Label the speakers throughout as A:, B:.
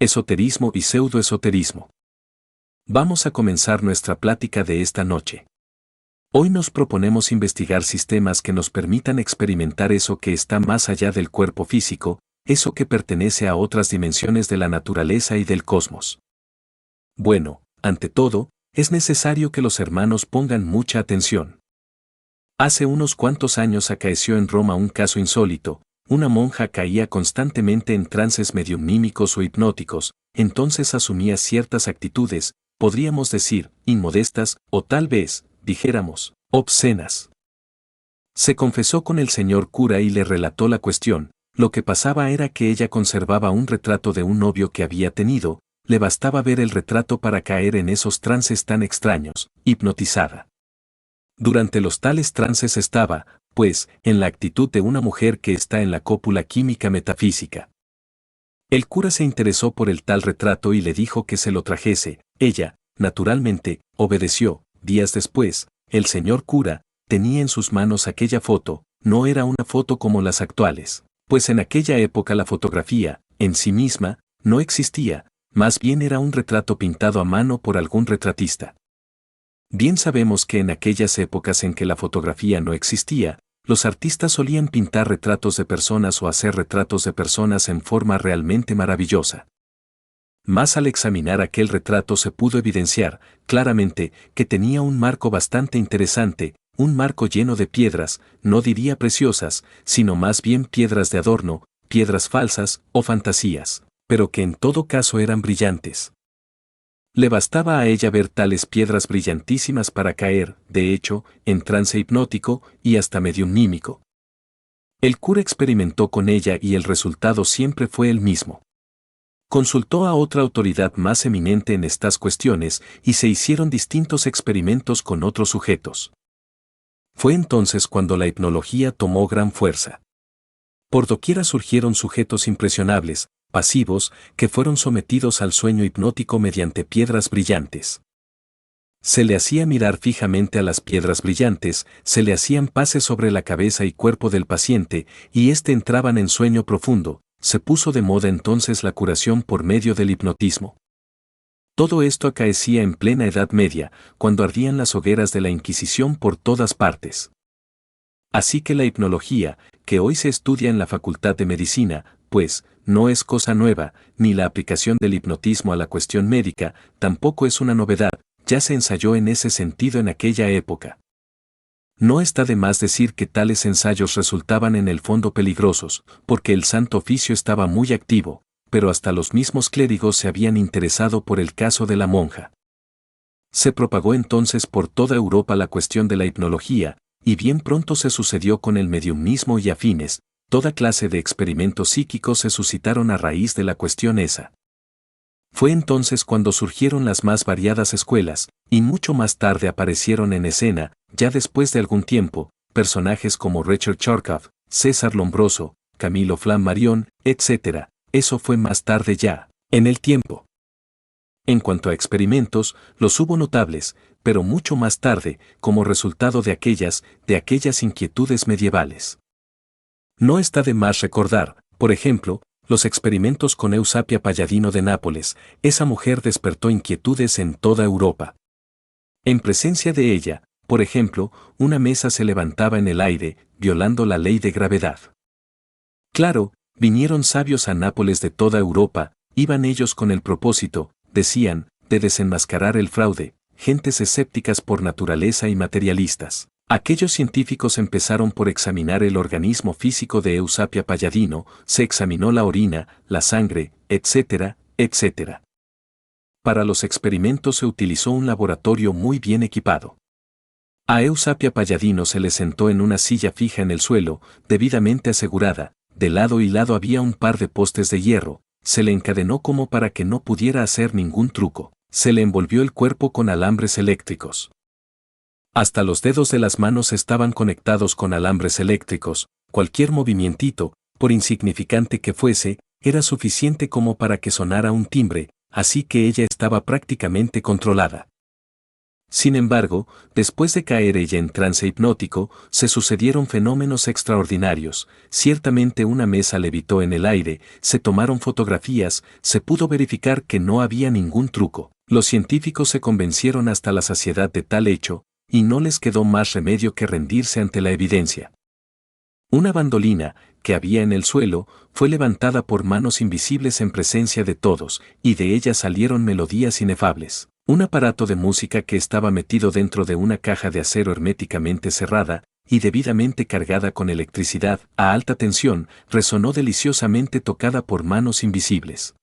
A: Esoterismo y pseudoesoterismo. Vamos a comenzar nuestra plática de esta noche. Hoy nos proponemos investigar sistemas que nos permitan experimentar eso que está más allá del cuerpo físico, eso que pertenece a otras dimensiones de la naturaleza y del cosmos. Bueno, ante todo, es necesario que los hermanos pongan mucha atención. Hace unos cuantos años acaeció en Roma un caso insólito. Una monja caía constantemente en trances mediumnímicos o hipnóticos, entonces asumía ciertas actitudes, podríamos decir, inmodestas, o tal vez, dijéramos, obscenas. Se confesó con el señor cura y le relató la cuestión. Lo que pasaba era que ella conservaba un retrato de un novio que había tenido, le bastaba ver el retrato para caer en esos trances tan extraños, hipnotizada. Durante los tales trances estaba, pues, en la actitud de una mujer que está en la cópula química metafísica. El cura se interesó por el tal retrato y le dijo que se lo trajese. Ella, naturalmente, obedeció. Días después, el señor cura tenía en sus manos aquella foto. No era una foto como las actuales, pues en aquella época la fotografía, en sí misma, no existía, más bien era un retrato pintado a mano por algún retratista. Bien sabemos que en aquellas épocas en que la fotografía no existía, los artistas solían pintar retratos de personas o hacer retratos de personas en forma realmente maravillosa. Mas al examinar aquel retrato se pudo evidenciar, claramente, que tenía un marco bastante interesante, un marco lleno de piedras, no diría preciosas, sino más bien piedras de adorno, piedras falsas o fantasías, pero que en todo caso eran brillantes. Le bastaba a ella ver tales piedras brillantísimas para caer, de hecho, en trance hipnótico y hasta mediumnímico. El cura experimentó con ella y el resultado siempre fue el mismo. Consultó a otra autoridad más eminente en estas cuestiones y se hicieron distintos experimentos con otros sujetos. Fue entonces cuando la hipnología tomó gran fuerza. Por doquiera surgieron sujetos impresionables, pasivos, que fueron sometidos al sueño hipnótico mediante piedras brillantes. Se le hacía mirar fijamente a las piedras brillantes, se le hacían pases sobre la cabeza y cuerpo del paciente, y éste entraban en sueño profundo. Se puso de moda entonces la curación por medio del hipnotismo. Todo esto acaecía en plena Edad Media, cuando ardían las hogueras de la Inquisición por todas partes. Así que la hipnología, que hoy se estudia en la Facultad de Medicina, pues, no es cosa nueva, ni la aplicación del hipnotismo a la cuestión médica, tampoco es una novedad, ya se ensayó en ese sentido en aquella época. No está de más decir que tales ensayos resultaban en el fondo peligrosos, porque el Santo Oficio estaba muy activo, pero hasta los mismos clérigos se habían interesado por el caso de la monja. Se propagó entonces por toda Europa la cuestión de la hipnología, y bien pronto se sucedió con el mediumnismo y afines. Toda clase de experimentos psíquicos se suscitaron a raíz de la cuestión esa. Fue entonces cuando surgieron las más variadas escuelas, y mucho más tarde aparecieron en escena, ya después de algún tiempo, personajes como Richard Charcot, César Lombroso, Camilo Flammarion, etc. Eso fue más tarde ya, en el tiempo. En cuanto a experimentos, los hubo notables, pero mucho más tarde, como resultado de aquellas inquietudes medievales. No está de más recordar, por ejemplo, los experimentos con Eusapia Palladino de Nápoles. Esa mujer despertó inquietudes en toda Europa. En presencia de ella, por ejemplo, una mesa se levantaba en el aire, violando la ley de gravedad. Claro, vinieron sabios a Nápoles de toda Europa, iban ellos con el propósito, decían, de desenmascarar el fraude, gentes escépticas por naturaleza y materialistas. Aquellos científicos empezaron por examinar el organismo físico de Eusapia Palladino, se examinó la orina, la sangre, etc., etc. Para los experimentos se utilizó un laboratorio muy bien equipado. A Eusapia Palladino se le sentó en una silla fija en el suelo, debidamente asegurada, de lado y lado había un par de postes de hierro, se le encadenó como para que no pudiera hacer ningún truco, se le envolvió el cuerpo con alambres eléctricos. Hasta los dedos de las manos estaban conectados con alambres eléctricos, cualquier movimientito, por insignificante que fuese, era suficiente como para que sonara un timbre, así que ella estaba prácticamente controlada. Sin embargo, después de caer ella en trance hipnótico, se sucedieron fenómenos extraordinarios. Ciertamente una mesa levitó en el aire, se tomaron fotografías, se pudo verificar que no había ningún truco. Los científicos se convencieron hasta la saciedad de tal hecho, y no les quedó más remedio que rendirse ante la evidencia. Una bandolina, que había en el suelo, fue levantada por manos invisibles en presencia de todos, y de ella salieron melodías inefables. Un aparato de música que estaba metido dentro de una caja de acero herméticamente cerrada y debidamente cargada con electricidad a alta tensión, resonó deliciosamente tocada por manos invisibles.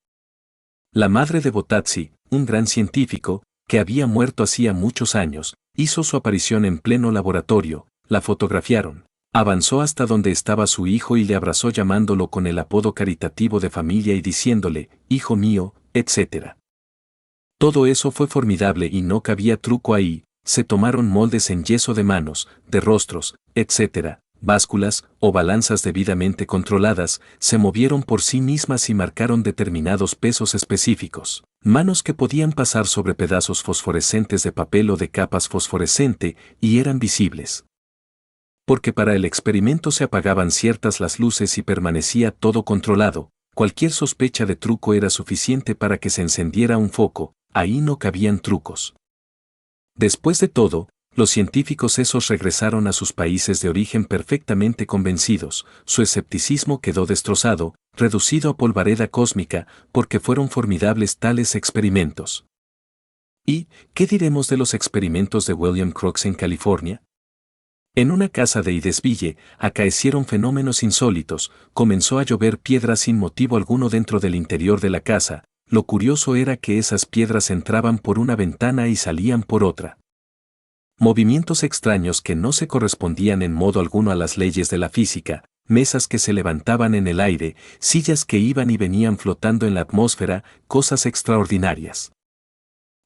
A: La madre de Bottazzi, un gran científico, que había muerto hacía muchos años, hizo su aparición en pleno laboratorio, la fotografiaron. Avanzó hasta donde estaba su hijo y le abrazó llamándolo con el apodo caritativo de familia y diciéndole, hijo mío, etc. Todo eso fue formidable y no cabía truco ahí, se tomaron moldes en yeso de manos, de rostros, etc., básculas o balanzas debidamente controladas, se movieron por sí mismas y marcaron determinados pesos específicos. Manos que podían pasar sobre pedazos fosforescentes de papel o de capas fosforescente y eran visibles. Porque para el experimento se apagaban ciertas las luces y permanecía todo controlado, cualquier sospecha de truco era suficiente para que se encendiera un foco, ahí no cabían trucos. Después de todo, los científicos esos regresaron a sus países de origen perfectamente convencidos, su escepticismo quedó destrozado, reducido a polvareda cósmica, porque fueron formidables tales experimentos. ¿Y qué diremos de los experimentos de William Crookes en California? En una casa de Hydesville acaecieron fenómenos insólitos, comenzó a llover piedras sin motivo alguno dentro del interior de la casa. Lo curioso era que esas piedras entraban por una ventana y salían por otra. Movimientos extraños que no se correspondían en modo alguno a las leyes de la física, mesas que se levantaban en el aire, sillas que iban y venían flotando en la atmósfera, cosas extraordinarias.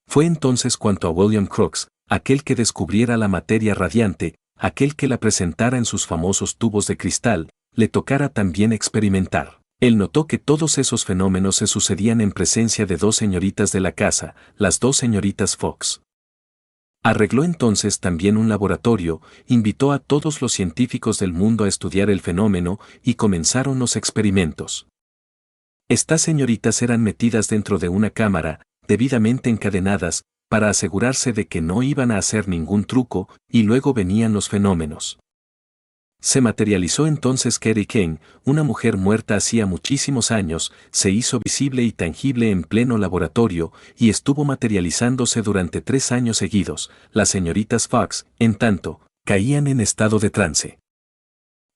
A: Fue entonces cuanto a William Crookes, aquel que descubriera la materia radiante, aquel que la presentara en sus famosos tubos de cristal, le tocara también experimentar. Él notó que todos esos fenómenos se sucedían en presencia de dos señoritas de la casa, las dos señoritas Fox. Arregló entonces también un laboratorio, invitó a todos los científicos del mundo a estudiar el fenómeno y comenzaron los experimentos. Estas señoritas eran metidas dentro de una cámara, debidamente encadenadas, para asegurarse de que no iban a hacer ningún truco, y luego venían los fenómenos. Se materializó entonces Carrie Kane, una mujer muerta hacía muchísimos años, se hizo visible y tangible en pleno laboratorio, y estuvo materializándose durante 3 años seguidos. Las señoritas Fox, en tanto, caían en estado de trance.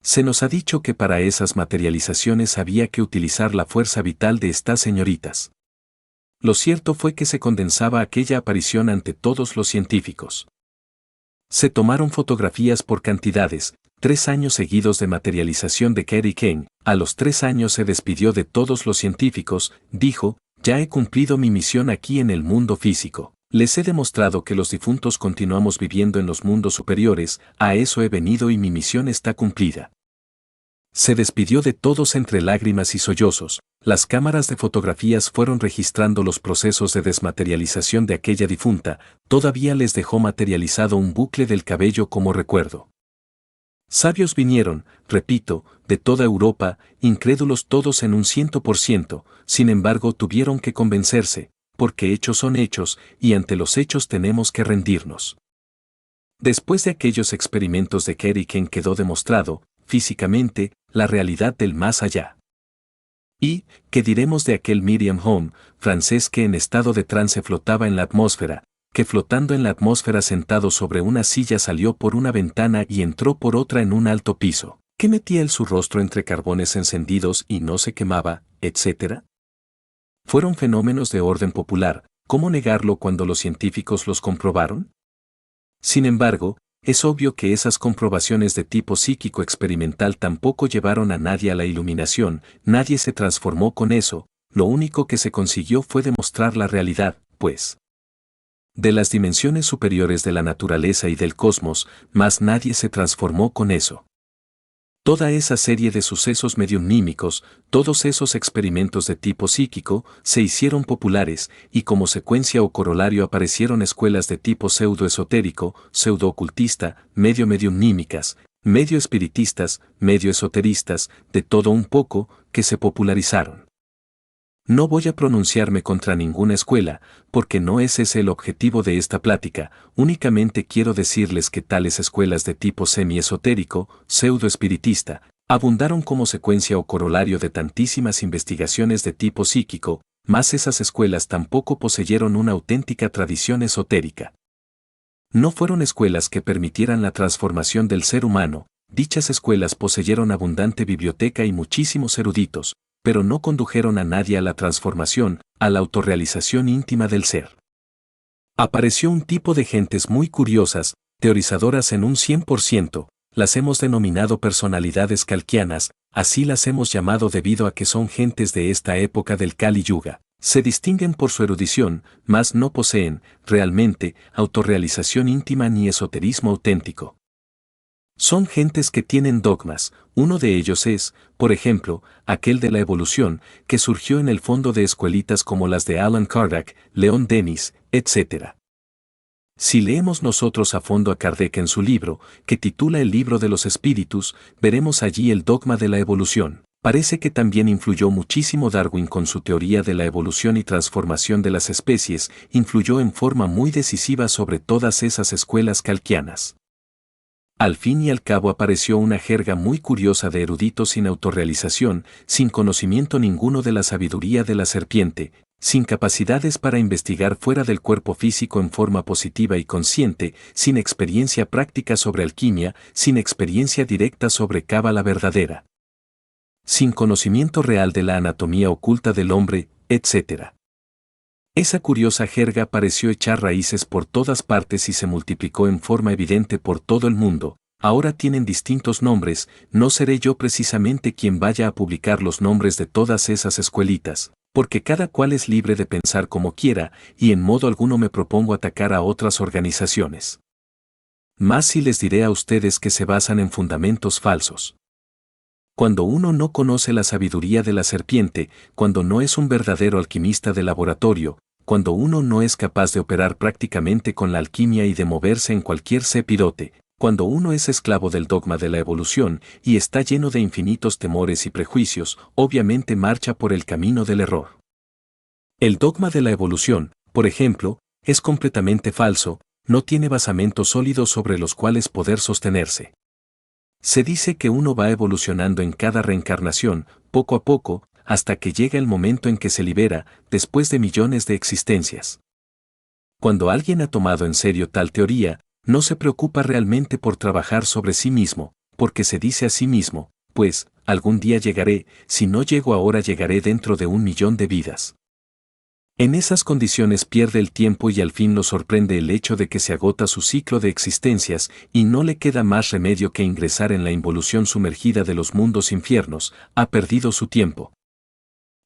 A: Se nos ha dicho que para esas materializaciones había que utilizar la fuerza vital de estas señoritas. Lo cierto fue que se condensaba aquella aparición ante todos los científicos. Se tomaron fotografías por cantidades, 3 años seguidos de materialización de Carrie Kane. A los 3 años se despidió de todos los científicos, dijo, ya he cumplido mi misión aquí en el mundo físico. Les he demostrado que los difuntos continuamos viviendo en los mundos superiores, a eso he venido y mi misión está cumplida. Se despidió de todos entre lágrimas y sollozos. Las cámaras de fotografías fueron registrando los procesos de desmaterialización de aquella difunta, todavía les dejó materializado un bucle del cabello como recuerdo. Sabios vinieron, repito, de toda Europa, incrédulos todos en un 100%, sin embargo tuvieron que convencerse, porque hechos son hechos, y ante los hechos tenemos que rendirnos. Después de aquellos experimentos de Carrie Kane quedó demostrado, físicamente, la realidad del más allá. ¿Y qué diremos de aquel Miriam Home, francés que en estado de trance flotaba en la atmósfera, que flotando en la atmósfera sentado sobre una silla salió por una ventana y entró por otra en un alto piso, que metía él su rostro entre carbones encendidos y no se quemaba, etc.? Fueron fenómenos de orden popular, ¿cómo negarlo cuando los científicos los comprobaron? Sin embargo, es obvio que esas comprobaciones de tipo psíquico experimental tampoco llevaron a nadie a la iluminación, nadie se transformó con eso, lo único que se consiguió fue demostrar la realidad, pues, de las dimensiones superiores de la naturaleza y del cosmos, mas nadie se transformó con eso. Toda esa serie de sucesos mediumnímicos, todos esos experimentos de tipo psíquico, se hicieron populares, y como secuencia o corolario aparecieron escuelas de tipo pseudo-esotérico, pseudo-ocultista, medio mediumnímicas, medio espiritistas, medio esoteristas, de todo un poco, que se popularizaron. No voy a pronunciarme contra ninguna escuela, porque no es ese el objetivo de esta plática, únicamente quiero decirles que tales escuelas de tipo semi-esotérico, pseudo-espiritista, abundaron como secuencia o corolario de tantísimas investigaciones de tipo psíquico, mas esas escuelas tampoco poseyeron una auténtica tradición esotérica. No fueron escuelas que permitieran la transformación del ser humano, dichas escuelas poseyeron abundante biblioteca y muchísimos eruditos, pero no condujeron a nadie a la transformación, a la autorrealización íntima del ser. Apareció un tipo de gentes muy curiosas, teorizadoras en un 100%, las hemos denominado personalidades kalkianas, así las hemos llamado debido a que son gentes de esta época del Kali Yuga. Se distinguen por su erudición, mas no poseen, realmente, autorrealización íntima ni esoterismo auténtico. Son gentes que tienen dogmas, uno de ellos es, por ejemplo, aquel de la evolución, que surgió en el fondo de escuelitas como las de Alan Kardec, Leon Denis, etc. Si leemos nosotros a fondo a Kardec en su libro, que titula El libro de los espíritus, veremos allí el dogma de la evolución. Parece que también influyó muchísimo Darwin con su teoría de la evolución y transformación de las especies, influyó en forma muy decisiva sobre todas esas escuelas kalkianas. Al fin y al cabo apareció una jerga muy curiosa de eruditos sin autorrealización, sin conocimiento ninguno de la sabiduría de la serpiente, sin capacidades para investigar fuera del cuerpo físico en forma positiva y consciente, sin experiencia práctica sobre alquimia, sin experiencia directa sobre cábala verdadera, sin conocimiento real de la anatomía oculta del hombre, etc. Esa curiosa jerga pareció echar raíces por todas partes y se multiplicó en forma evidente por todo el mundo. Ahora tienen distintos nombres, no seré yo precisamente quien vaya a publicar los nombres de todas esas escuelitas, porque cada cual es libre de pensar como quiera, y en modo alguno me propongo atacar a otras organizaciones. Más si les diré a ustedes que se basan en fundamentos falsos. Cuando uno no conoce la sabiduría de la serpiente, cuando no es un verdadero alquimista de laboratorio, cuando uno no es capaz de operar prácticamente con la alquimia y de moverse en cualquier cepirote, cuando uno es esclavo del dogma de la evolución y está lleno de infinitos temores y prejuicios, obviamente marcha por el camino del error. El dogma de la evolución, por ejemplo, es completamente falso, no tiene basamentos sólidos sobre los cuales poder sostenerse. Se dice que uno va evolucionando en cada reencarnación, poco a poco, hasta que llega el momento en que se libera, después de millones de existencias. Cuando alguien ha tomado en serio tal teoría, no se preocupa realmente por trabajar sobre sí mismo, porque se dice a sí mismo, pues, algún día llegaré, si no llego ahora llegaré dentro de 1.000.000 de vidas. En esas condiciones pierde el tiempo y al fin lo sorprende el hecho de que se agota su ciclo de existencias y no le queda más remedio que ingresar en la involución sumergida de los mundos infiernos, ha perdido su tiempo.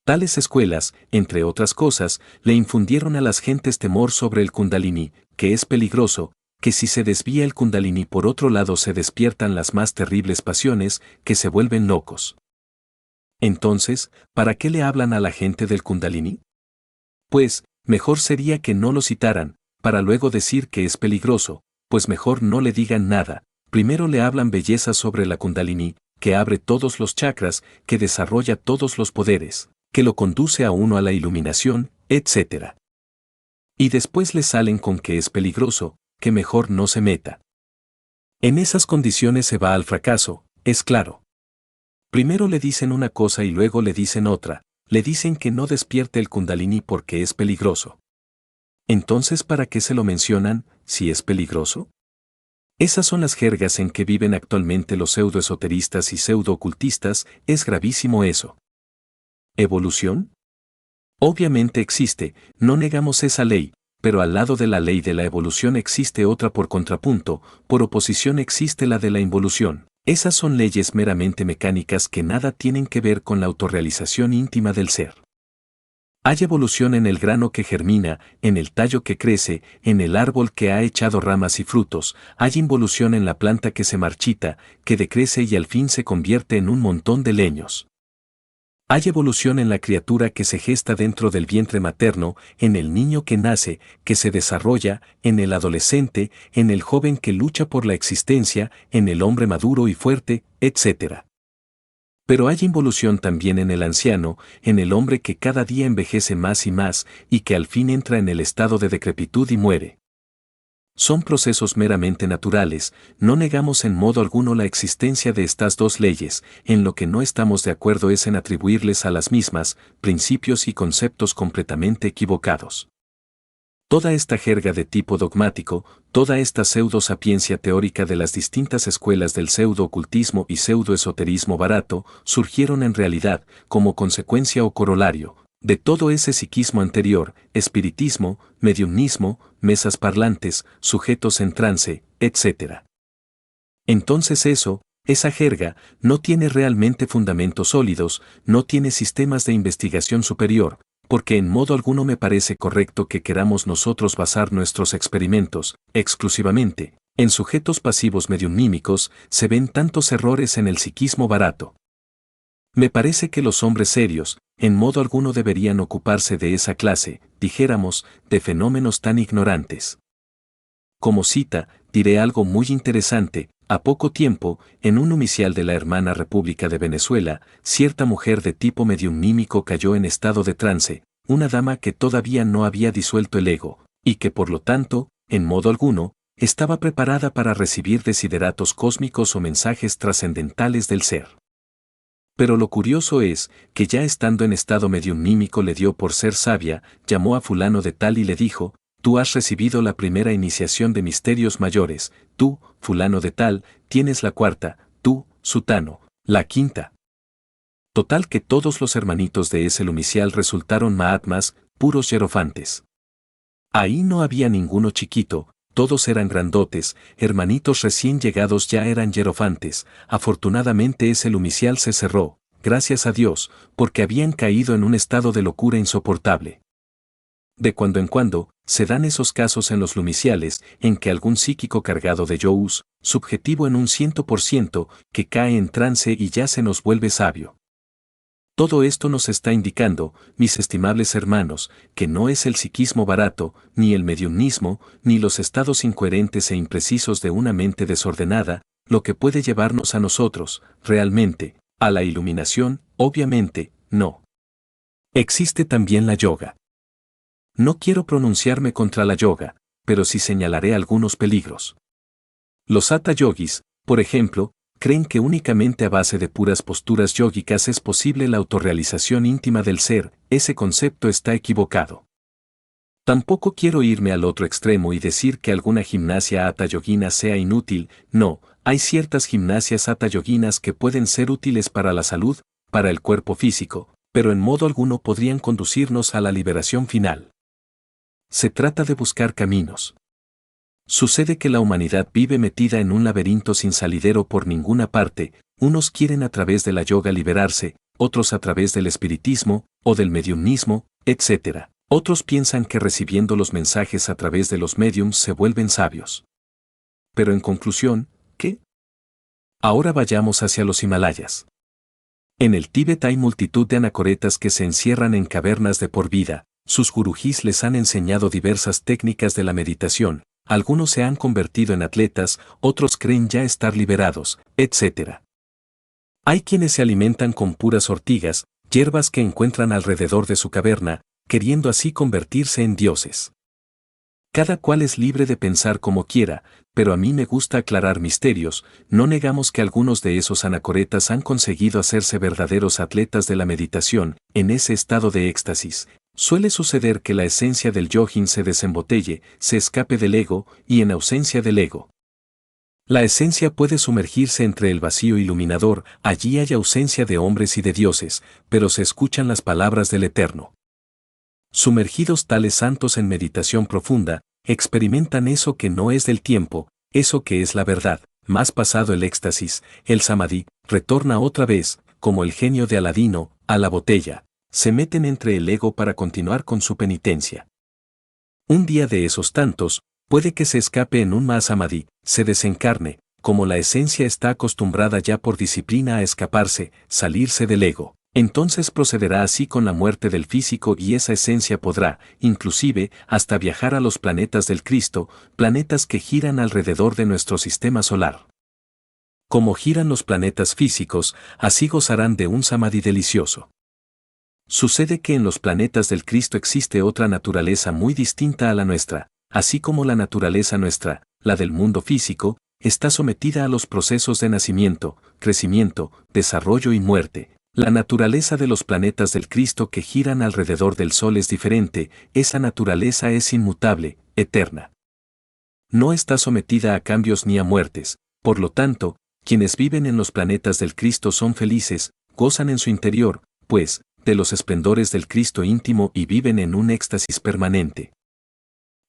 A: Tales escuelas, entre otras cosas, le infundieron a las gentes temor sobre el Kundalini, que es peligroso, que si se desvía el Kundalini por otro lado se despiertan las más terribles pasiones, que se vuelven locos. Entonces, ¿para qué le hablan a la gente del Kundalini? Pues, mejor sería que no lo citaran, para luego decir que es peligroso, pues mejor no le digan nada, primero le hablan bellezas sobre la Kundalini, que abre todos los chakras, que desarrolla todos los poderes, que lo conduce a uno a la iluminación, etc. Y después le salen con que es peligroso, que mejor no se meta. En esas condiciones se va al fracaso, es claro. Primero le dicen una cosa y luego le dicen otra, le dicen que no despierte el Kundalini porque es peligroso. Entonces, ¿para qué se lo mencionan, si es peligroso? Esas son las jergas en que viven actualmente los pseudoesoteristas y pseudo-ocultistas, es gravísimo eso. ¿Evolución? Obviamente existe, no negamos esa ley, pero al lado de la ley de la evolución existe otra por contrapunto, por oposición existe la de la involución. Esas son leyes meramente mecánicas que nada tienen que ver con la autorrealización íntima del ser. Hay evolución en el grano que germina, en el tallo que crece, en el árbol que ha echado ramas y frutos, hay involución en la planta que se marchita, que decrece y al fin se convierte en un montón de leños. Hay evolución en la criatura que se gesta dentro del vientre materno, en el niño que nace, que se desarrolla, en el adolescente, en el joven que lucha por la existencia, en el hombre maduro y fuerte, etc. Pero hay involución también en el anciano, en el hombre que cada día envejece más y que al fin entra en el estado de decrepitud y muere. Son procesos meramente naturales, no negamos en modo alguno la existencia de estas dos leyes, en lo que no estamos de acuerdo es en atribuirles a las mismas principios y conceptos completamente equivocados. Toda esta jerga de tipo dogmático, toda esta pseudo-sapiencia teórica de las distintas escuelas del pseudo-ocultismo y pseudo-esoterismo barato, surgieron en realidad, como consecuencia o corolario, de todo ese psiquismo anterior, espiritismo, mediumismo, mesas parlantes, sujetos en trance, etc. Entonces esa jerga, no tiene realmente fundamentos sólidos, no tiene sistemas de investigación superior, porque en modo alguno me parece correcto que queramos nosotros basar nuestros experimentos, exclusivamente, en sujetos pasivos mediumímicos, se ven tantos errores en el psiquismo barato. Me parece que los hombres serios, en modo alguno deberían ocuparse de esa clase, dijéramos, de fenómenos tan ignorantes. Como cita, diré algo muy interesante. A poco tiempo, en un numicial de la hermana República de Venezuela, cierta mujer de tipo mediumímico cayó en estado de trance, una dama que todavía no había disuelto el ego, y que por lo tanto, en modo alguno, estaba preparada para recibir desideratos cósmicos o mensajes trascendentales del ser. Pero lo curioso es, que ya estando en estado mediumímico le dio por ser sabia, llamó a fulano de tal y le dijo: tú has recibido la primera iniciación de misterios mayores, tú, fulano de tal, tienes la cuarta, tú, sutano, la quinta. Total que todos los hermanitos de ese lumicial resultaron mahatmas, puros hierofantes. Ahí no había ninguno chiquito, todos eran grandotes, hermanitos recién llegados ya eran hierofantes. Afortunadamente ese lumicial se cerró, gracias a Dios, porque habían caído en un estado de locura insoportable. De cuando en cuando, se dan esos casos en los lumiciales, en que algún psíquico cargado de yous, subjetivo en un 100%, que cae en trance y ya se nos vuelve sabio. Todo esto nos está indicando, mis estimables hermanos, que no es el psiquismo barato, ni el mediumismo, ni los estados incoherentes e imprecisos de una mente desordenada, lo que puede llevarnos a nosotros, realmente, a la iluminación, obviamente, no. Existe también la yoga. No quiero pronunciarme contra la yoga, pero sí señalaré algunos peligros. Los hatha yogis, por ejemplo, creen que únicamente a base de puras posturas yógicas es posible la autorrealización íntima del ser. Ese concepto está equivocado. Tampoco quiero irme al otro extremo y decir que alguna gimnasia hatha yogina sea inútil. No, hay ciertas gimnasias hatha yoginas que pueden ser útiles para la salud, para el cuerpo físico, pero en modo alguno podrían conducirnos a la liberación final. Se trata de buscar caminos. Sucede que la humanidad vive metida en un laberinto sin salidero por ninguna parte. Unos quieren a través de la yoga liberarse, otros a través del espiritismo, o del mediumismo, etc. Otros piensan que recibiendo los mensajes a través de los mediums se vuelven sabios. Pero en conclusión, ¿qué? Ahora vayamos hacia los Himalayas. En el Tíbet hay multitud de anacoretas que se encierran en cavernas de por vida. Sus gurujís les han enseñado diversas técnicas de la meditación, algunos se han convertido en atletas, otros creen ya estar liberados, etc. Hay quienes se alimentan con puras ortigas, hierbas que encuentran alrededor de su caverna, queriendo así convertirse en dioses. Cada cual es libre de pensar como quiera, pero a mí me gusta aclarar misterios. No negamos que algunos de esos anacoretas han conseguido hacerse verdaderos atletas de la meditación. En ese estado de éxtasis, suele suceder que la esencia del yogin se desembotelle, se escape del ego, y en ausencia del ego, la esencia puede sumergirse entre el vacío iluminador. Allí hay ausencia de hombres y de dioses, pero se escuchan las palabras del Eterno. Sumergidos tales santos en meditación profunda, experimentan eso que no es del tiempo, eso que es la verdad. Más pasado el éxtasis, el samadhi retorna otra vez, como el genio de Aladino, a la botella. se meten entre el ego para continuar con su penitencia. Un día de esos tantos, puede que se escape en un Mahasamadhi, se desencarne, como la esencia está acostumbrada ya por disciplina a escaparse, salirse del ego. Entonces procederá así con la muerte del físico y esa esencia podrá, inclusive, hasta viajar a los planetas del Cristo, planetas que giran alrededor de nuestro sistema solar. Como giran los planetas físicos, así gozarán de un samadhi delicioso. Sucede que en los planetas del Cristo existe otra naturaleza muy distinta a la nuestra, así como la naturaleza nuestra, la del mundo físico, está sometida a los procesos de nacimiento, crecimiento, desarrollo y muerte. La naturaleza de los planetas del Cristo que giran alrededor del Sol es diferente, esa naturaleza es inmutable, eterna. No está sometida a cambios ni a muertes, por lo tanto, quienes viven en los planetas del Cristo son felices, gozan en su interior, pues, de los esplendores del Cristo íntimo y viven en un éxtasis permanente.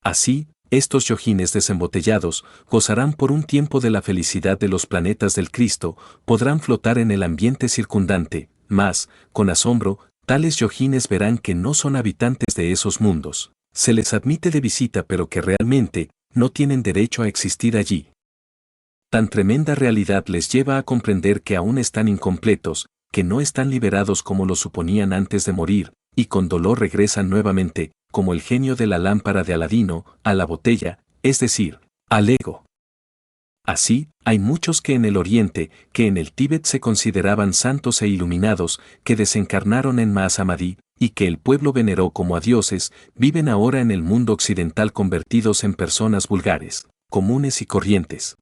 A: Así, estos yogines desembotellados gozarán por un tiempo de la felicidad de los planetas del Cristo, podrán flotar en el ambiente circundante, mas, con asombro, tales yogines verán que no son habitantes de esos mundos. Se les admite de visita pero que realmente no tienen derecho a existir allí. Tan tremenda realidad les lleva a comprender que aún están incompletos, que no están liberados como lo suponían antes de morir, y con dolor regresan nuevamente, como el genio de la lámpara de Aladino, a la botella, es decir, al ego. Así, hay muchos que en el Oriente, que en el Tíbet se consideraban santos e iluminados, que desencarnaron en Mahasamadhi, y que el pueblo veneró como a dioses, viven ahora en el mundo occidental convertidos en personas vulgares, comunes y corrientes.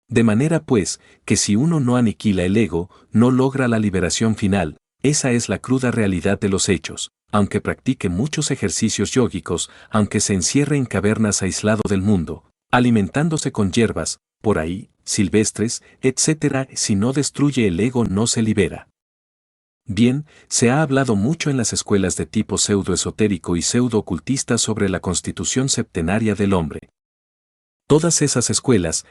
A: De manera pues, que si uno no aniquila el ego, no logra la liberación final, esa es la cruda realidad de los hechos, aunque practique muchos ejercicios yógicos, aunque se encierre en cavernas aislado del mundo, alimentándose con hierbas, por ahí, silvestres, etc., si no destruye el ego no se libera. Bien, se ha hablado mucho en las escuelas de tipo pseudo-esotérico y pseudo-ocultista sobre la constitución septenaria del hombre. Todas esas escuelas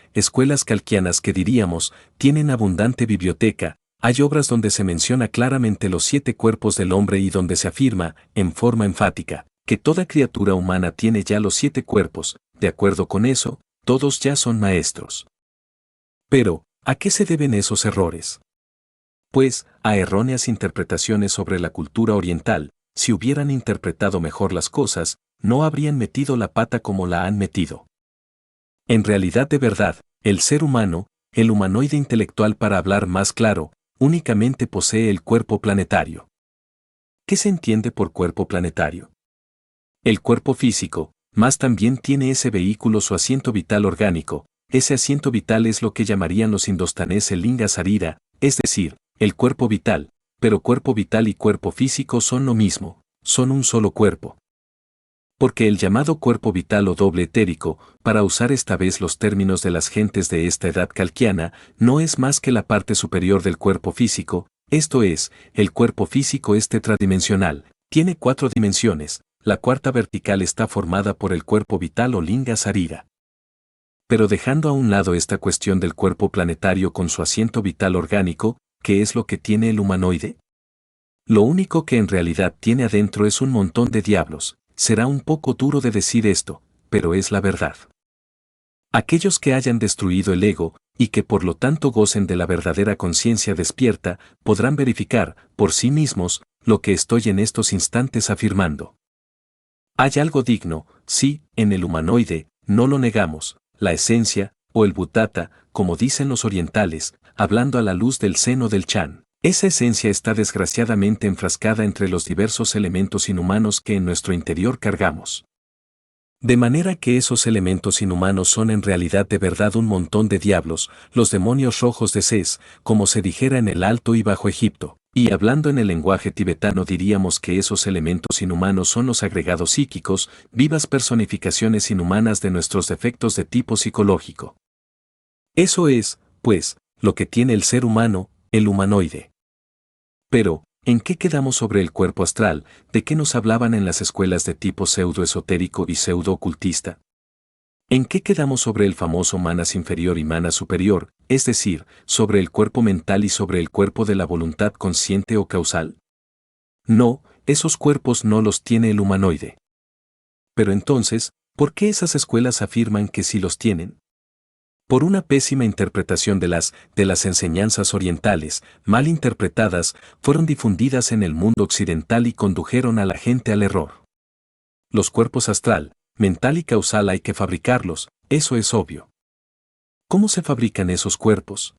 A: kalkianas que diríamos, tienen abundante biblioteca, hay obras donde se menciona claramente los 7 cuerpos del hombre y donde se afirma, en forma enfática, que toda criatura humana tiene ya los 7 cuerpos, de acuerdo con eso, todos ya son maestros. Pero, ¿a qué se deben esos errores? Pues, a erróneas interpretaciones sobre la cultura oriental. Si hubieran interpretado mejor las cosas, no habrían metido la pata como la han metido. En realidad de verdad, el ser humano, el humanoide intelectual para hablar más claro, únicamente posee el cuerpo planetario. ¿Qué se entiende por cuerpo planetario? El cuerpo físico, más también tiene ese vehículo su asiento vital orgánico, ese asiento vital es lo que llamarían los indostanes el linga sarira, es decir, el cuerpo vital, pero cuerpo vital y cuerpo físico son lo mismo, son un solo cuerpo. Porque el llamado cuerpo vital o doble etérico, para usar esta vez los términos de las gentes de esta edad kalkiana, no es más que la parte superior del cuerpo físico, esto es, el cuerpo físico es tetradimensional, tiene 4 dimensiones, la cuarta vertical está formada por el cuerpo vital o linga sarira. Pero dejando a un lado esta cuestión del cuerpo planetario con su asiento vital orgánico, ¿qué es lo que tiene el humanoide? Lo único que en realidad tiene adentro es un montón de diablos. Será un poco duro de decir esto, pero es la verdad. Aquellos que hayan destruido el ego, y que por lo tanto gocen de la verdadera conciencia despierta, podrán verificar, por sí mismos, lo que estoy en estos instantes afirmando. Hay algo digno, sí, en el humanoide, no lo negamos, la esencia, o el Buddhata, como dicen los orientales, hablando a la luz del seno del Chan. Esa esencia está desgraciadamente enfrascada entre los diversos elementos inhumanos que en nuestro interior cargamos. De manera que esos elementos inhumanos son en realidad de verdad un montón de diablos, los demonios rojos de Ses, como se dijera en el Alto y Bajo Egipto. Y hablando en el lenguaje tibetano diríamos que esos elementos inhumanos son los agregados psíquicos, vivas personificaciones inhumanas de nuestros defectos de tipo psicológico. Eso es, pues, lo que tiene el ser humano, el humanoide. Pero, ¿en qué quedamos sobre el cuerpo astral? ¿De qué nos hablaban en las escuelas de tipo pseudo-esotérico y pseudo-ocultista? ¿En qué quedamos sobre el famoso manas inferior y manas superior, es decir, sobre el cuerpo mental y sobre el cuerpo de la voluntad consciente o causal? No, esos cuerpos no los tiene el humanoide. Pero entonces, ¿por qué esas escuelas afirman que sí los tienen? Por una pésima interpretación de las enseñanzas orientales, mal interpretadas, fueron difundidas en el mundo occidental y condujeron a la gente al error. Los cuerpos astral, mental y causal hay que fabricarlos, eso es obvio. ¿Cómo se fabrican esos cuerpos?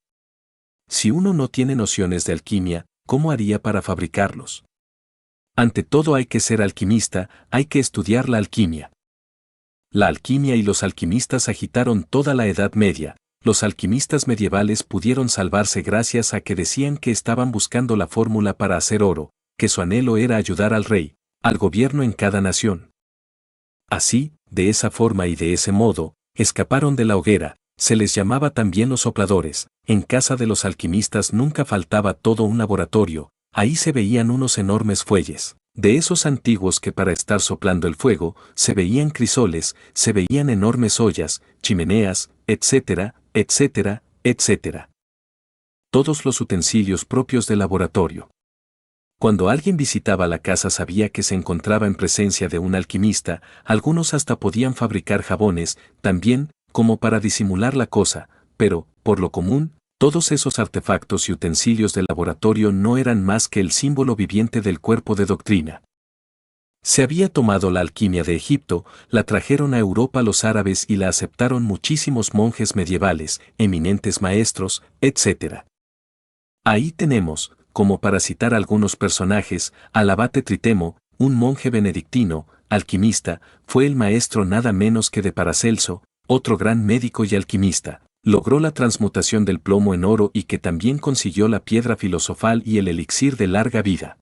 A: Si uno no tiene nociones de alquimia, ¿cómo haría para fabricarlos? Ante todo hay que ser alquimista, hay que estudiar la alquimia. La alquimia y los alquimistas agitaron toda la Edad Media. Los alquimistas medievales pudieron salvarse gracias a que decían que estaban buscando la fórmula para hacer oro, que su anhelo era ayudar al rey, al gobierno en cada nación. Así, de esa forma y de ese modo, escaparon de la hoguera. Se les llamaba también los sopladores. En casa de los alquimistas nunca faltaba todo un laboratorio. Ahí se veían unos enormes fuelles, de esos antiguos que para estar soplando el fuego, se veían crisoles, se veían enormes ollas, chimeneas, etcétera, etcétera, etcétera. Todos los utensilios propios del laboratorio. Cuando alguien visitaba la casa sabía que se encontraba en presencia de un alquimista, algunos hasta podían fabricar jabones, también, como para disimular la cosa, pero, por lo común, todos esos artefactos y utensilios del laboratorio no eran más que el símbolo viviente del cuerpo de doctrina. Se había tomado la alquimia de Egipto, la trajeron a Europa los árabes y la aceptaron muchísimos monjes medievales, eminentes maestros, etc. Ahí tenemos, como para citar algunos personajes, al abate Tritemo, un monje benedictino, alquimista, fue el maestro nada menos que de Paracelso, otro gran médico y alquimista. Logró la transmutación del plomo en oro y que también consiguió la piedra filosofal y el elixir de larga vida.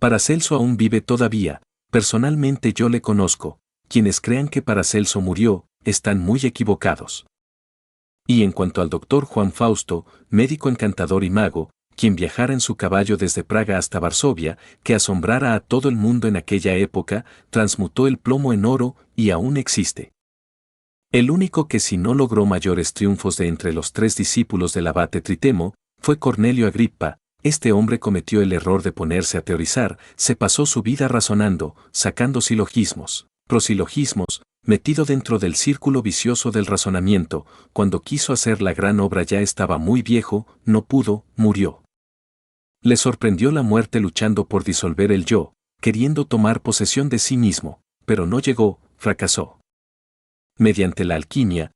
A: Paracelso aún vive todavía, personalmente yo le conozco, quienes crean que Paracelso murió, están muy equivocados. Y en cuanto al doctor Juan Fausto, médico encantador y mago, quien viajara en su caballo desde Praga hasta Varsovia, que asombrara a todo el mundo en aquella época, transmutó el plomo en oro y aún existe. El único que sí no logró mayores triunfos de entre los 3 discípulos del abate Tritemo, fue Cornelio Agrippa. Este hombre cometió el error de ponerse a teorizar, se pasó su vida razonando, sacando silogismos, prosilogismos, metido dentro del círculo vicioso del razonamiento. Cuando quiso hacer la gran obra ya estaba muy viejo, no pudo, murió. Le sorprendió la muerte luchando por disolver el yo, queriendo tomar posesión de sí mismo, pero no llegó, fracasó. Mediante la alquimia,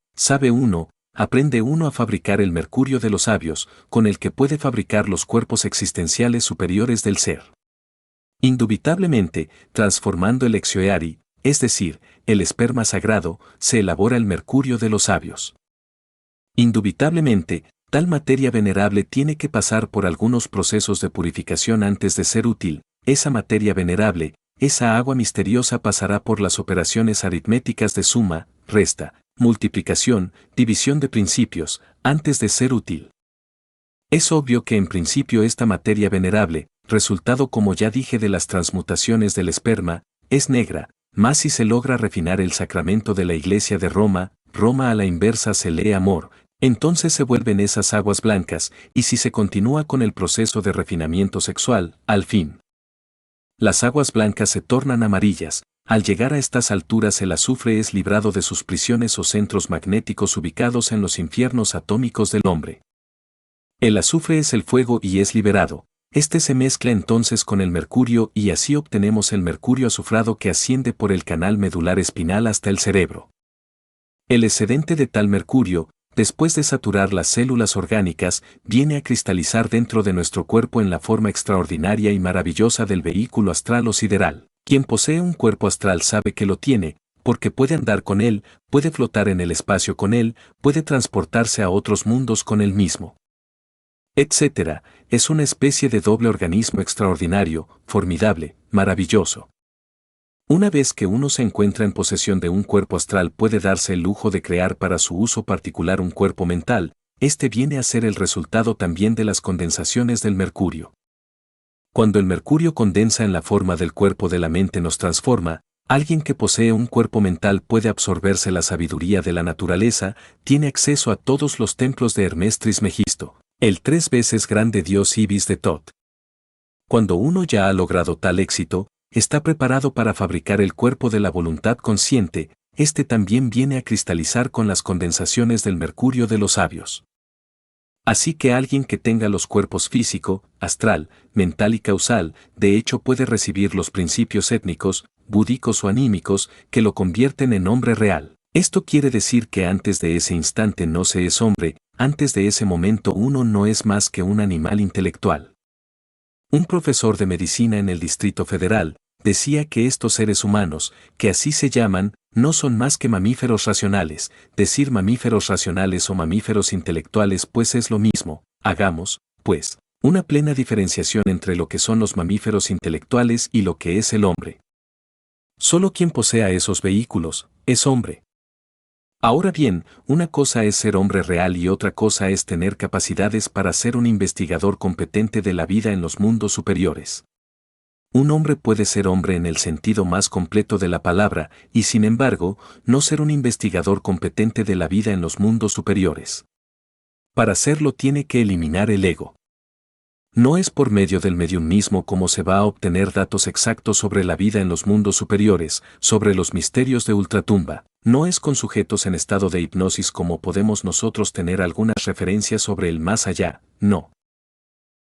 A: aprende uno a fabricar el mercurio de los sabios, con el que puede fabricar los cuerpos existenciales superiores del ser. Indubitablemente, transformando el exoeari, es decir, el esperma sagrado, se elabora el mercurio de los sabios. Indubitablemente, tal materia venerable tiene que pasar por algunos procesos de purificación antes de ser útil. Esa materia venerable, esa agua misteriosa pasará por las operaciones aritméticas de suma, resta, multiplicación, división de principios, antes de ser útil. Es obvio que en principio esta materia venerable, resultado como ya dije de las transmutaciones del esperma, es negra, mas si se logra refinar el sacramento de la Iglesia de Roma, Roma a la inversa se lee amor, entonces se vuelven esas aguas blancas, y si se continúa con el proceso de refinamiento sexual, al fin, las aguas blancas se tornan amarillas. Al llegar a estas alturas el azufre es librado de sus prisiones o centros magnéticos ubicados en los infiernos atómicos del hombre. El azufre es el fuego y es liberado. Este se mezcla entonces con el mercurio y así obtenemos el mercurio azufrado que asciende por el canal medular espinal hasta el cerebro. El excedente de tal mercurio, después de saturar las células orgánicas, viene a cristalizar dentro de nuestro cuerpo en la forma extraordinaria y maravillosa del vehículo astral o sideral. Quien posee un cuerpo astral sabe que lo tiene, porque puede andar con él, puede flotar en el espacio con él, puede transportarse a otros mundos con él mismo, etc. Es una especie de doble organismo extraordinario, formidable, maravilloso. Una vez que uno se encuentra en posesión de un cuerpo astral puede darse el lujo de crear para su uso particular un cuerpo mental. Este viene a ser el resultado también de las condensaciones del mercurio. Cuando el mercurio condensa en la forma del cuerpo de la mente nos transforma, alguien que posee un cuerpo mental puede absorberse la sabiduría de la naturaleza, tiene acceso a todos los templos de Hermes Trismegisto, el 3 veces grande dios Ibis de Tot. Cuando uno ya ha logrado tal éxito, está preparado para fabricar el cuerpo de la voluntad consciente, este también viene a cristalizar con las condensaciones del mercurio de los sabios. Así que alguien que tenga los cuerpos físico, astral, mental y causal, de hecho puede recibir los principios étnicos, búdicos o anímicos, que lo convierten en hombre real. Esto quiere decir que antes de ese instante no se es hombre, antes de ese momento uno no es más que un animal intelectual. Un profesor de medicina en el Distrito Federal decía que estos seres humanos, que así se llaman, no son más que mamíferos racionales. Decir mamíferos racionales o mamíferos intelectuales pues es lo mismo. Hagamos, pues, una plena diferenciación entre lo que son los mamíferos intelectuales y lo que es el hombre. Solo quien posea esos vehículos es hombre. Ahora bien, una cosa es ser hombre real y otra cosa es tener capacidades para ser un investigador competente de la vida en los mundos superiores. Un hombre puede ser hombre en el sentido más completo de la palabra y sin embargo, no ser un investigador competente de la vida en los mundos superiores. Para hacerlo tiene que eliminar el ego. No es por medio del mediumismo como se va a obtener datos exactos sobre la vida en los mundos superiores, sobre los misterios de ultratumba. No es con sujetos en estado de hipnosis como podemos nosotros tener algunas referencias sobre el más allá, no.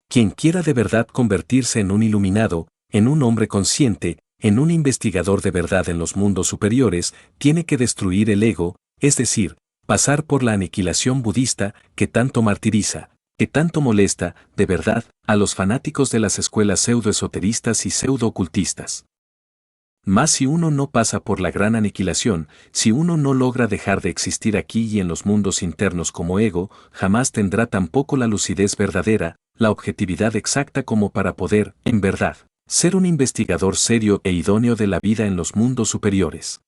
A: Quien quiera de verdad convertirse en un iluminado, en un hombre consciente, en un investigador de verdad en los mundos superiores, tiene que destruir el ego, es decir, pasar por la aniquilación budista que tanto martiriza, que tanto molesta, de verdad, a los fanáticos de las escuelas pseudoesoteristas y pseudo-ocultistas. Mas si uno no pasa por la gran aniquilación, si uno no logra dejar de existir aquí y en los mundos internos como ego, jamás tendrá tampoco la lucidez verdadera, la objetividad exacta como para poder, en verdad, ser un investigador serio e idóneo de la vida en los mundos superiores.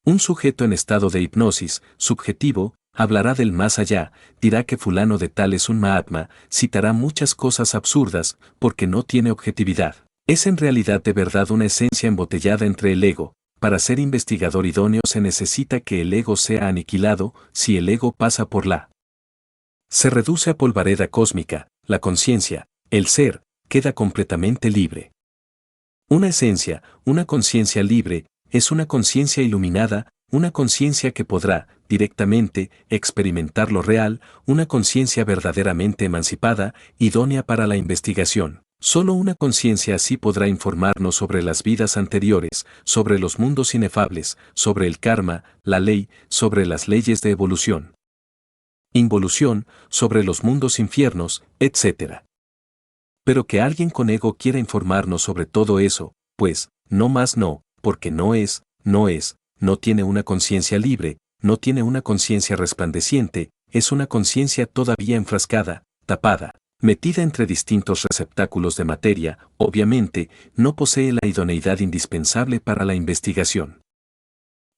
A: Un sujeto en estado de hipnosis, subjetivo, hablará del más allá, dirá que fulano de tal es un Mahatma, citará muchas cosas absurdas, porque no tiene objetividad. Es en realidad de verdad una esencia embotellada entre el ego. Para ser investigador idóneo se necesita que el ego sea aniquilado. Si el ego pasa por se reduce a polvareda cósmica, la conciencia, el ser, queda completamente libre. Una esencia, una conciencia libre, es una conciencia iluminada, una conciencia que podrá, directamente, experimentar lo real, una conciencia verdaderamente emancipada, idónea para la investigación. Solo una conciencia así podrá informarnos sobre las vidas anteriores, sobre los mundos inefables, sobre el karma, la ley, sobre las leyes de evolución, involución, sobre los mundos infiernos, etc. Pero que alguien con ego quiera informarnos sobre todo eso, pues, no más no, porque no tiene una conciencia libre, no tiene una conciencia resplandeciente, es una conciencia todavía enfrascada, tapada, metida entre distintos receptáculos de materia, obviamente, no posee la idoneidad indispensable para la investigación.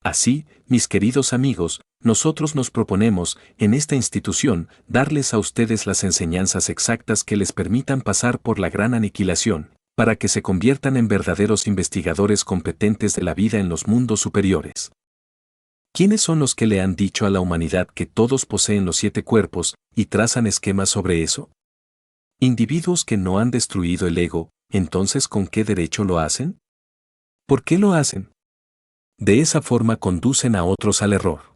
A: Así, mis queridos amigos, nosotros nos proponemos, en esta institución, darles a ustedes las enseñanzas exactas que les permitan pasar por la gran aniquilación, para que se conviertan en verdaderos investigadores competentes de la vida en los mundos superiores. ¿Quiénes son los que le han dicho a la humanidad que todos poseen los 7 cuerpos y trazan esquemas sobre eso? Individuos que no han destruido el ego, entonces ¿con qué derecho lo hacen? ¿Por qué lo hacen? De esa forma conducen a otros al error.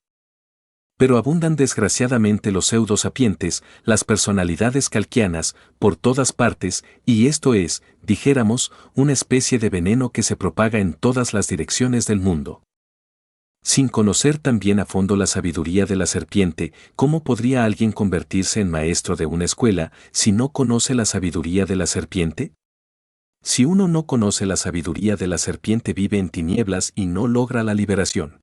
A: Pero abundan desgraciadamente los pseudo-sapientes, las personalidades kalkianas, por todas partes, y esto es, dijéramos, una especie de veneno que se propaga en todas las direcciones del mundo. Sin conocer también a fondo la sabiduría de la serpiente, ¿cómo podría alguien convertirse en maestro de una escuela si no conoce la sabiduría de la serpiente? Si uno no conoce la sabiduría de la serpiente vive en tinieblas y no logra la liberación.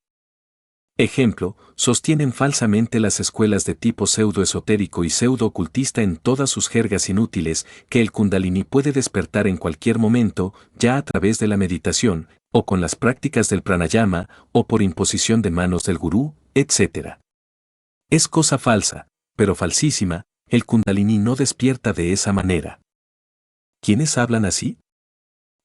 A: Ejemplo, sostienen falsamente las escuelas de tipo pseudo-esotérico y pseudo-ocultista en todas sus jergas inútiles que el Kundalini puede despertar en cualquier momento, ya a través de la meditación, o con las prácticas del pranayama, o por imposición de manos del gurú, etc. Es cosa falsa, pero falsísima, el Kundalini no despierta de esa manera. ¿Quiénes hablan así?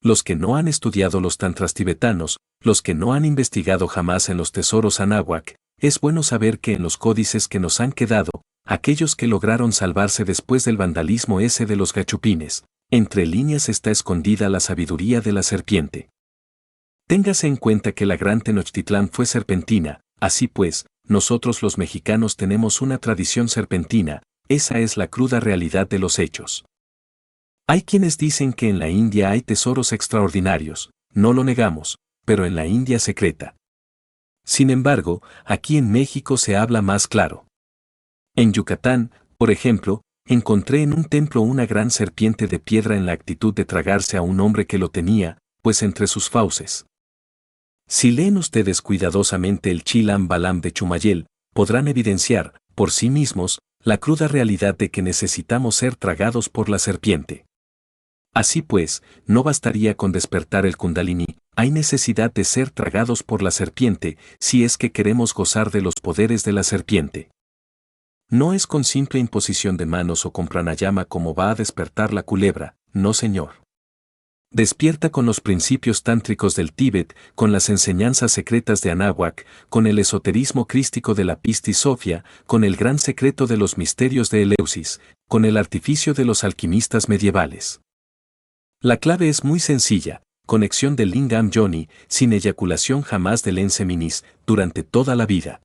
A: Los que no han estudiado los tantras tibetanos, los que no han investigado jamás en los tesoros anáhuac, es bueno saber que en los códices que nos han quedado, aquellos que lograron salvarse después del vandalismo ese de los gachupines, Entre líneas está escondida la sabiduría de la serpiente. Téngase en cuenta que la gran Tenochtitlán fue serpentina, así pues, nosotros los mexicanos tenemos una tradición serpentina, esa es la cruda realidad de los hechos. Hay quienes dicen que en la India hay tesoros extraordinarios, no lo negamos, pero en la India secreta. Sin embargo, aquí en México se habla más claro. En Yucatán, por ejemplo, encontré en un templo una gran serpiente de piedra en la actitud de tragarse a un hombre que lo tenía, pues entre sus fauces. Si leen ustedes cuidadosamente el Chilam Balam de Chumayel, podrán evidenciar, por sí mismos, la cruda realidad de que necesitamos ser tragados por la serpiente. Así pues, no bastaría con despertar el Kundalini, hay necesidad de ser tragados por la serpiente si es que queremos gozar de los poderes de la serpiente. No es con simple imposición de manos o con pranayama como va a despertar la culebra, no señor. Despierta con los principios tántricos del Tíbet, con las enseñanzas secretas de Anáhuac, con el esoterismo crístico de la Pista y Sofía, con el gran secreto de los misterios de Eleusis, con el artificio de los alquimistas medievales. La clave es muy sencilla, conexión del Lingam Yoni, sin eyaculación jamás del enseminis, durante toda la vida.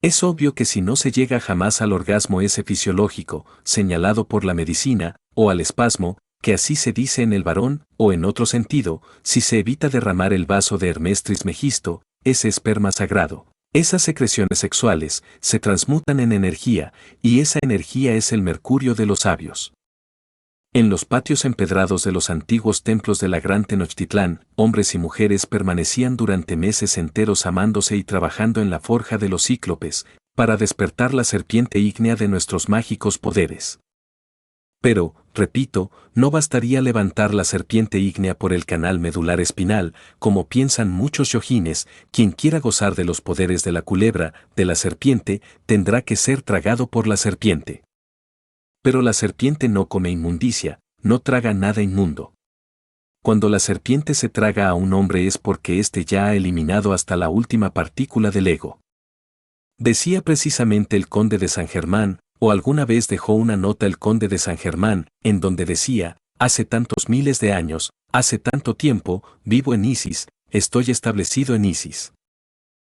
A: Es obvio que si no se llega jamás al orgasmo ese fisiológico, señalado por la medicina, o al espasmo, que así se dice en el varón, o en otro sentido, si se evita derramar el vaso de Hermes Trismegisto, ese esperma sagrado, esas secreciones sexuales, se transmutan en energía, y esa energía es el mercurio de los sabios. En los patios empedrados de los antiguos templos de la Gran Tenochtitlán, hombres y mujeres permanecían durante meses enteros amándose y trabajando en la forja de los cíclopes, para despertar la serpiente ígnea de nuestros mágicos poderes. Pero, repito, no bastaría levantar la serpiente ígnea por el canal medular espinal, como piensan muchos yogines, quien quiera gozar de los poderes de la culebra, de la serpiente, tendrá que ser tragado por la serpiente. Pero la serpiente no come inmundicia, no traga nada inmundo. Cuando la serpiente se traga a un hombre es porque éste ya ha eliminado hasta la última partícula del ego. Decía precisamente el conde de San Germán, o alguna vez dejó una nota el conde de San Germán, en donde decía, hace tantos miles de años, hace tanto tiempo, vivo en Isis, estoy establecido en Isis.